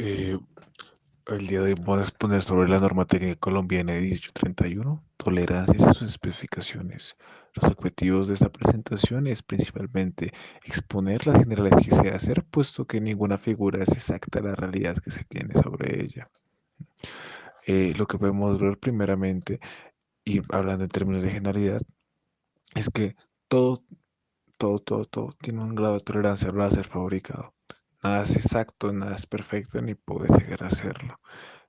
Eh, el día de hoy vamos a exponer sobre la norma técnica colombiana de 1831, tolerancias y sus especificaciones. Los objetivos de esta presentación es principalmente exponer las generalidades que se debe hacer, puesto que ninguna figura es exacta a la realidad que se tiene sobre ella. Lo que podemos ver primeramente, y hablando en términos de generalidad, es que todo, todo tiene un grado de tolerancia a ser fabricado. Nada es exacto, nada es perfecto, ni puede llegar a serlo.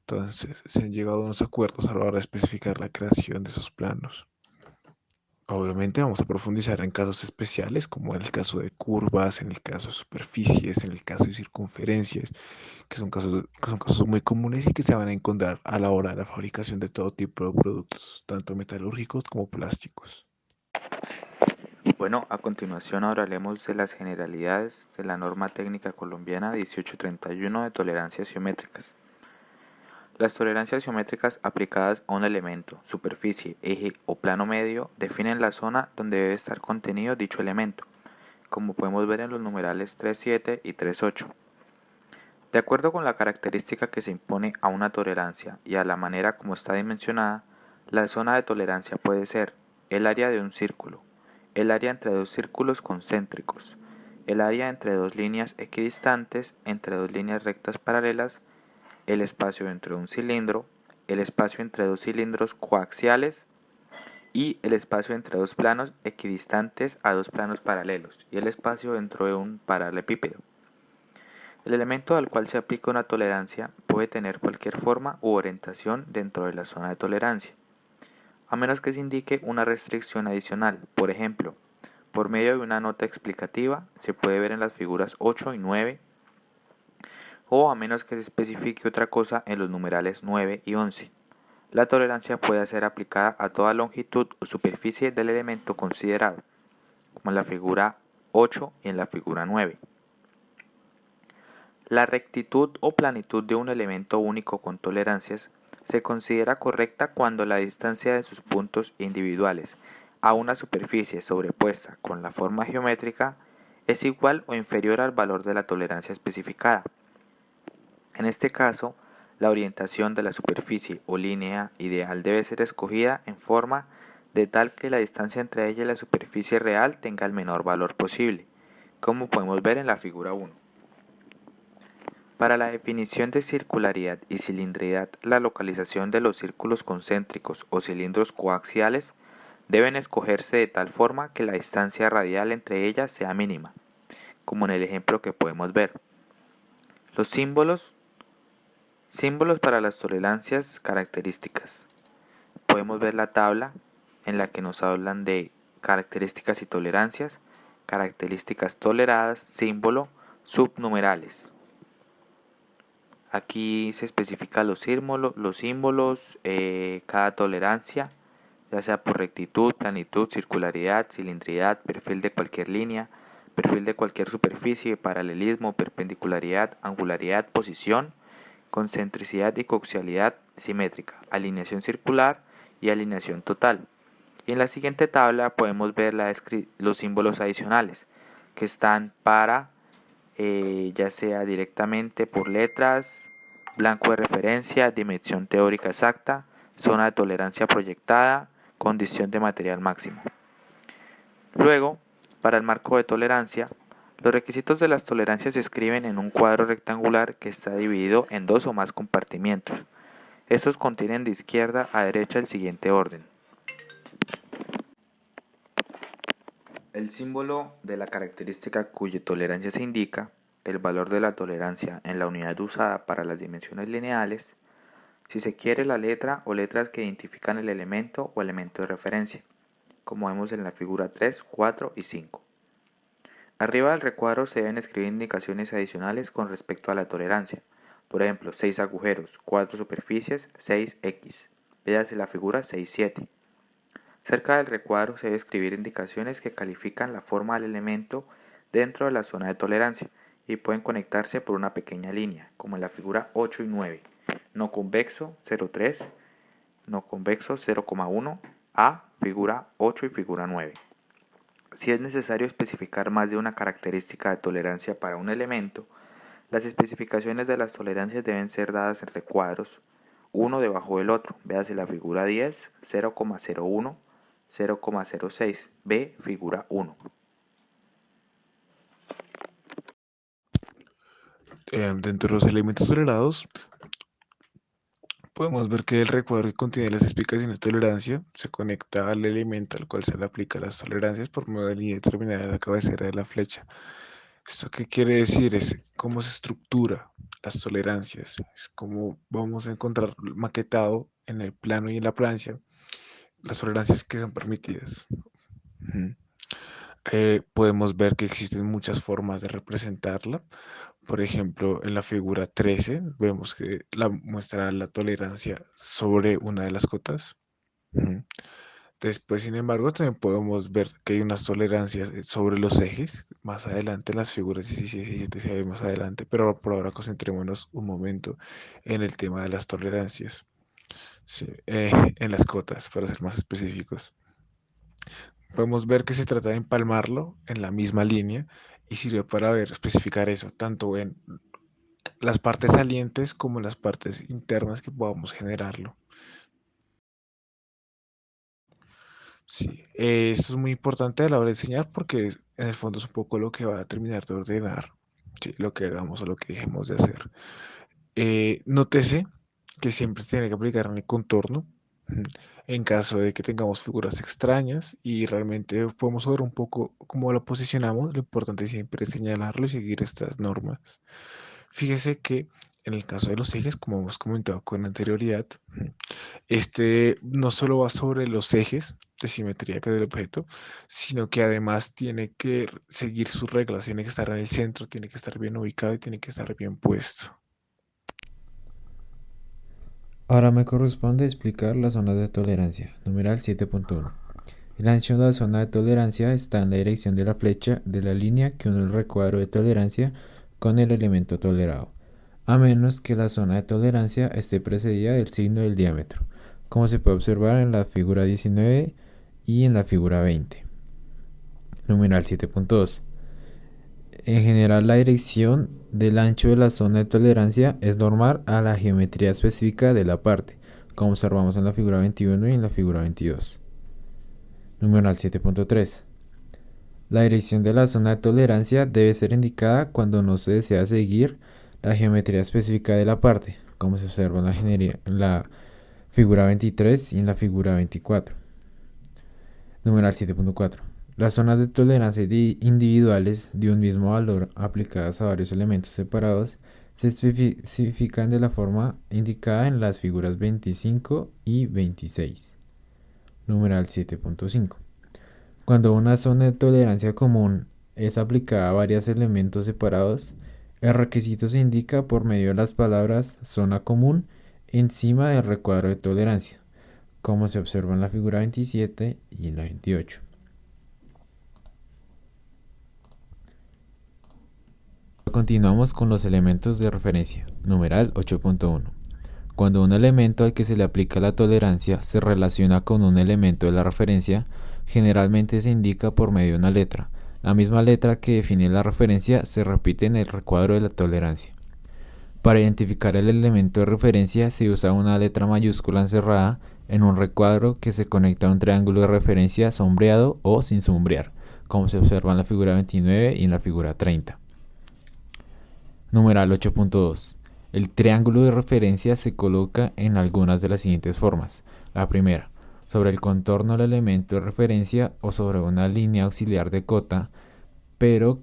Entonces, se han llegado a unos acuerdos a la hora de especificar la creación de esos planos. Obviamente vamos a profundizar en casos especiales, como en el caso de curvas, en el caso de superficies, en el caso de circunferencias, que son casos muy comunes y que se van a encontrar a la hora de la fabricación de todo tipo de productos, tanto metalúrgicos como plásticos. Bueno, a continuación hablaremos de las generalidades de la norma técnica colombiana 1831 de tolerancias geométricas. Las tolerancias geométricas aplicadas a un elemento, superficie, eje o plano medio definen la zona donde debe estar contenido dicho elemento, como podemos ver en los numerales 3.7 y 3.8. De acuerdo con la característica que se impone a una tolerancia y a la manera como está dimensionada, la zona de tolerancia puede ser el área de un círculo, el área entre dos círculos concéntricos, el área entre dos líneas equidistantes, entre dos líneas rectas paralelas, el espacio dentro de un cilindro, el espacio entre dos cilindros coaxiales y el espacio entre dos planos equidistantes a dos planos paralelos y el espacio dentro de un paralelepípedo. El elemento al cual se aplica una tolerancia puede tener cualquier forma u orientación dentro de la zona de tolerancia, a menos que se indique una restricción adicional. Por ejemplo, por medio de una nota explicativa, se puede ver en las figuras 8 y 9, o a menos que se especifique otra cosa en los numerales 9 y 11. La tolerancia puede ser aplicada a toda longitud o superficie del elemento considerado, como en la figura 8 y en la figura 9. La rectitud o planitud de un elemento único con tolerancias se considera correcta cuando la distancia de sus puntos individuales a una superficie sobrepuesta con la forma geométrica es igual o inferior al valor de la tolerancia especificada. En este caso, la orientación de la superficie o línea ideal debe ser escogida en forma de tal que la distancia entre ella y la superficie real tenga el menor valor posible, como podemos ver en la figura 1. Para la definición de circularidad y cilindridad, la localización de los círculos concéntricos o cilindros coaxiales deben escogerse de tal forma que la distancia radial entre ellas sea mínima, como en el ejemplo que podemos ver. Los símbolos para las tolerancias características. Podemos ver la tabla en la que nos hablan de características y tolerancias, características toleradas, símbolo, subnumerales. Aquí se especifica los símbolos, cada tolerancia, ya sea por rectitud, planitud, circularidad, cilindridad, perfil de cualquier línea, perfil de cualquier superficie, paralelismo, perpendicularidad, angularidad, posición, concentricidad y coaxialidad simétrica, alineación circular y alineación total. Y en la siguiente tabla podemos ver los símbolos adicionales que están para ya sea directamente por letras, blanco de referencia, dimensión teórica exacta, zona de tolerancia proyectada, condición de material máximo. Luego, para el marco de tolerancia, los requisitos de las tolerancias se escriben en un cuadro rectangular que está dividido en dos o más compartimientos. Estos contienen de izquierda a derecha el siguiente orden. El símbolo de la característica cuya tolerancia se indica, el valor de la tolerancia en la unidad usada para las dimensiones lineales, si se quiere la letra o letras que identifican el elemento o elemento de referencia, como vemos en la figura 3, 4 y 5. Arriba del recuadro se deben escribir indicaciones adicionales con respecto a la tolerancia, por ejemplo 6 agujeros, 4 superficies, 6x, véase la figura 6-7. Cerca del recuadro se debe escribir indicaciones que califican la forma del elemento dentro de la zona de tolerancia y pueden conectarse por una pequeña línea, como en la figura 8 y 9. No convexo 0,3, no convexo 0,1, A, figura 8 y figura 9. Si es necesario especificar más de una característica de tolerancia para un elemento, Las especificaciones de las tolerancias deben ser dadas en recuadros, uno debajo del otro. Véase la figura 10, 0,01, 0,06. B, figura 1. Dentro de los elementos tolerados, podemos ver que el recuadro que contiene las explicaciones de tolerancia se conecta al elemento al cual se le aplica las tolerancias por medio de la línea determinada de la cabecera de la flecha. ¿Esto qué quiere decir? Es cómo se estructura las tolerancias, es cómo vamos a encontrar maquetado en el plano y en la plancha las tolerancias que son permitidas. Ujú. Podemos ver que existen muchas formas de representarla. Por ejemplo, en la figura 13 vemos que la muestra la tolerancia sobre una de las cotas. Ujú. Después, sin embargo, también podemos ver que hay unas tolerancias sobre los ejes, más adelante en las figuras 16 y 17 se ve más adelante, pero por ahora concentrémonos un momento en el tema de las tolerancias, sí, en las cotas, para ser más específicos. Podemos ver que se trata de empalmarlo en la misma línea y sirve para ver, especificar eso, tanto en las partes salientes como en las partes internas que podamos generarlo. Sí, esto es muy importante a la hora de enseñar porque en el fondo es un poco lo que va a terminar de ordenar, sí, lo que hagamos o lo que dejemos de hacer. Nótese que siempre se tiene que aplicar en el contorno. Ujú. En caso de que tengamos figuras extrañas y realmente podemos ver un poco cómo lo posicionamos, lo importante siempre es señalarlo y seguir estas normas. Fíjese que en el caso de los ejes, como hemos comentado con anterioridad, este no solo va sobre los ejes de simetría que es del objeto, sino que además tiene que seguir sus reglas, tiene que estar en el centro, tiene que estar bien ubicado y tiene que estar bien puesto. Ahora me corresponde explicar las zonas de tolerancia. Numeral 7.1. El ancho de la zona de tolerancia está en la dirección de la flecha de la línea que une el recuadro de tolerancia con el elemento tolerado, a menos que la zona de tolerancia esté precedida del signo del diámetro, como se puede observar en la figura 19 y en la figura 20. Numeral 7.2. En general, la dirección del ancho de la zona de tolerancia es normal a la geometría específica de la parte, como observamos en la figura 21 y en la figura 22. Numeral 7.3. La dirección de la zona de tolerancia debe ser indicada cuando no se desea seguir la geometría específica de la parte, como se observa en la figura 23 y en la figura 24. Numeral 7.4. Las zonas de tolerancia individuales de un mismo valor aplicadas a varios elementos separados se especifican de la forma indicada en las figuras 25 y 26. Numeral 7.5. Cuando una zona de tolerancia común es aplicada a varios elementos separados, el requisito se indica por medio de las palabras zona común encima del recuadro de tolerancia, como se observa en la figura 27 y en la 28. Continuamos con los elementos de referencia. Numeral 8.1. Cuando un elemento al que se le aplica la tolerancia se relaciona con un elemento de la referencia, generalmente se indica por medio de una letra. La misma letra que define la referencia se repite en el recuadro de la tolerancia. Para identificar el elemento de referencia se usa una letra mayúscula encerrada en un recuadro que se conecta a un triángulo de referencia sombreado o sin sombrear, como se observa en la figura 29 y en la figura 30. Numeral 8.2. El triángulo de referencia se coloca en algunas de las siguientes formas. La primera, sobre el contorno del elemento de referencia o sobre una línea auxiliar de cota, pero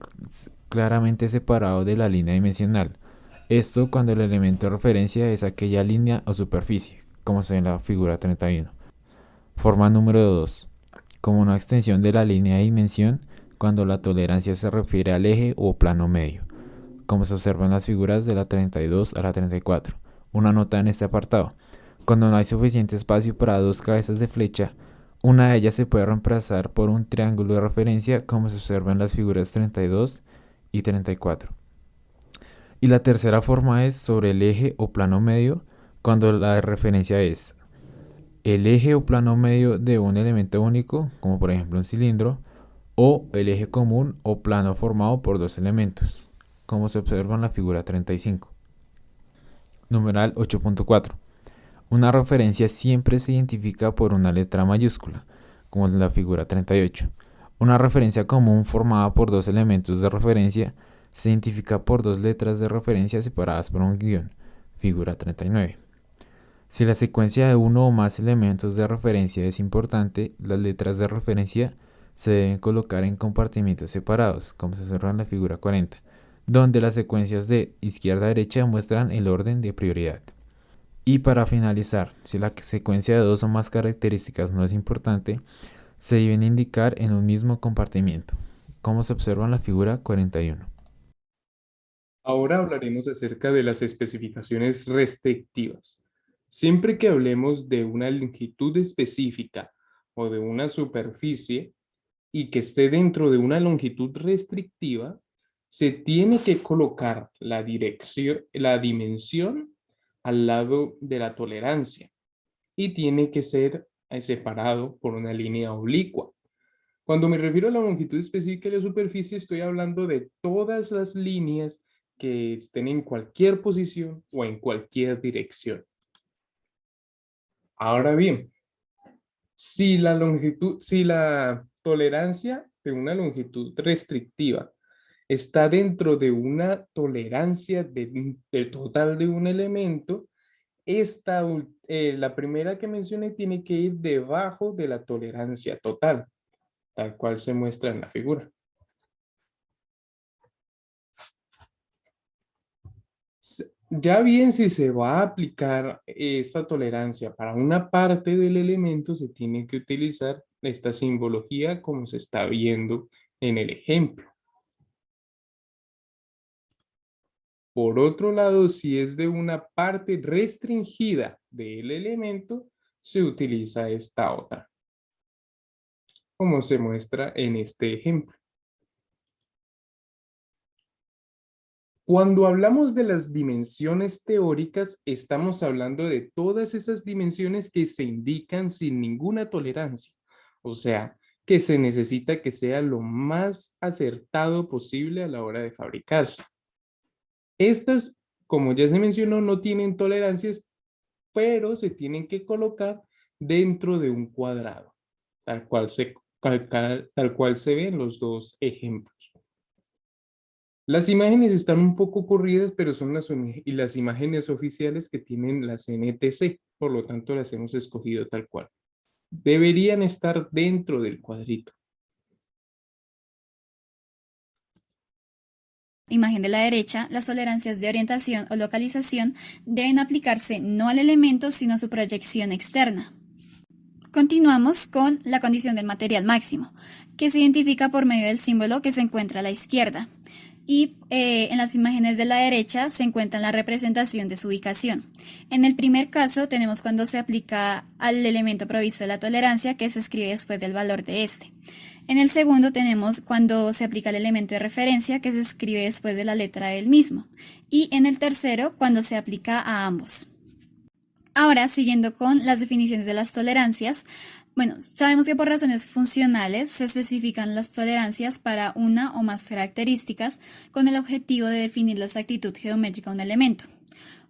claramente separado de la línea dimensional. Esto cuando el elemento de referencia es aquella línea o superficie, como se ve en la figura 31. Forma número 2. Como una extensión de la línea de dimensión cuando la tolerancia se refiere al eje o plano medio, como se observa en las figuras de la 32 a la 34. Una nota en este apartado. Cuando no hay suficiente espacio para dos cabezas de flecha, una de ellas se puede reemplazar por un triángulo de referencia, como se observa en las figuras 32 y 34. Y la tercera forma es sobre el eje o plano medio, cuando la referencia es el eje o plano medio de un elemento único, como por ejemplo un cilindro, o el eje común o plano formado por dos elementos. como se observa en la figura 35. Numeral 8.4. Una referencia siempre se identifica por una letra mayúscula, como en la figura 38. Una referencia común formada por dos elementos de referencia se identifica por dos letras de referencia separadas por un guión, figura 39. Si la secuencia de uno o más elementos de referencia es importante, las letras de referencia se deben colocar en compartimentos separados, como se observa en la figura 40, donde las secuencias de izquierda a derecha muestran el orden de prioridad. Y para finalizar, si la secuencia de dos o más características no es importante, se deben indicar en un mismo compartimiento, como se observa en la figura 41. Ahora hablaremos acerca de las especificaciones restrictivas. Siempre que hablemos de una longitud específica o de una superficie y que esté dentro de una longitud restrictiva, se tiene que colocar la dimensión al lado de la tolerancia y tiene que ser separado por una línea oblicua. Cuando me refiero a la longitud específica de la superficie, estoy hablando de todas las líneas que estén en cualquier posición o en cualquier dirección. Ahora bien, si la tolerancia de una longitud restrictiva está dentro de una tolerancia del total de un elemento, la primera que mencioné tiene que ir debajo de la tolerancia total, tal cual se muestra en la figura. Ya bien, si se va a aplicar esta tolerancia para una parte del elemento, se tiene que utilizar esta simbología como se está viendo en el ejemplo. Por otro lado, si es de una parte restringida del elemento, se utiliza esta otra, como se muestra en este ejemplo. Cuando hablamos de las dimensiones teóricas, estamos hablando de todas esas dimensiones que se indican sin ninguna tolerancia. O sea, que se necesita que sea lo más acertado posible a la hora de fabricarse. Estas, como ya se mencionó, no tienen tolerancias, pero se tienen que colocar dentro de un cuadrado, tal cual se ve en los dos ejemplos. Las imágenes están un poco corridas, pero son las imágenes oficiales que tienen las NTC, por lo tanto las hemos escogido tal cual. Deberían estar dentro del cuadrito. Imagen de la derecha, las tolerancias de orientación o localización deben aplicarse no al elemento, sino a su proyección externa. Continuamos con la condición del material máximo, que se identifica por medio del símbolo que se encuentra a la izquierda. Y en las imágenes de la derecha se encuentra la representación de su ubicación. En el primer caso tenemos cuando se aplica al elemento provisto de la tolerancia, que se escribe después del valor de este. En el segundo tenemos cuando se aplica el elemento de referencia, que se escribe después de la letra del mismo. Y en el tercero, cuando se aplica a ambos. Ahora, siguiendo con las definiciones de las tolerancias, sabemos que por razones funcionales se especifican las tolerancias para una o más características con el objetivo de definir la exactitud geométrica de un elemento.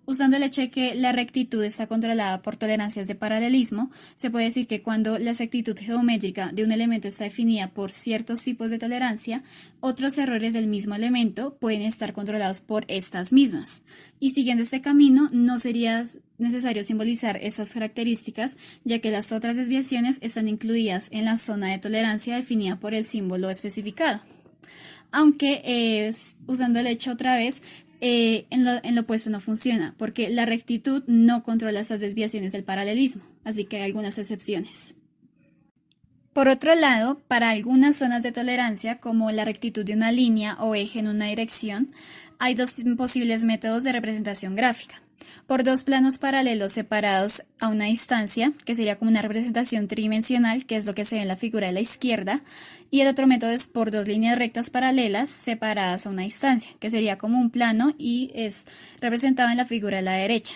Usando el hecho de que la rectitud está controlada por tolerancias de paralelismo, se puede decir que cuando la exactitud geométrica de un elemento está definida por ciertos tipos de tolerancia, otros errores del mismo elemento pueden estar controlados por estas mismas. Y siguiendo este camino, no sería necesario simbolizar estas características, ya que las otras desviaciones están incluidas en la zona de tolerancia definida por el símbolo especificado. Aunque, usando el hecho otra vez, en lo opuesto no funciona, porque la rectitud no controla estas desviaciones del paralelismo, así que hay algunas excepciones. Por otro lado, para algunas zonas de tolerancia, como la rectitud de una línea o eje en una dirección, hay dos posibles métodos de representación gráfica. Por dos planos paralelos separados a una distancia, que sería como una representación tridimensional, que es lo que se ve en la figura de la izquierda, y el otro método es por dos líneas rectas paralelas separadas a una distancia, que sería como un plano y es representado en la figura de la derecha.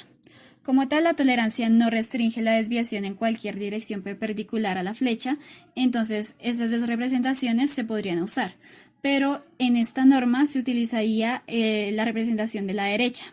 Como tal, la tolerancia no restringe la desviación en cualquier dirección perpendicular a la flecha, entonces estas dos representaciones se podrían usar. pero en esta norma se utilizaría la representación de la derecha.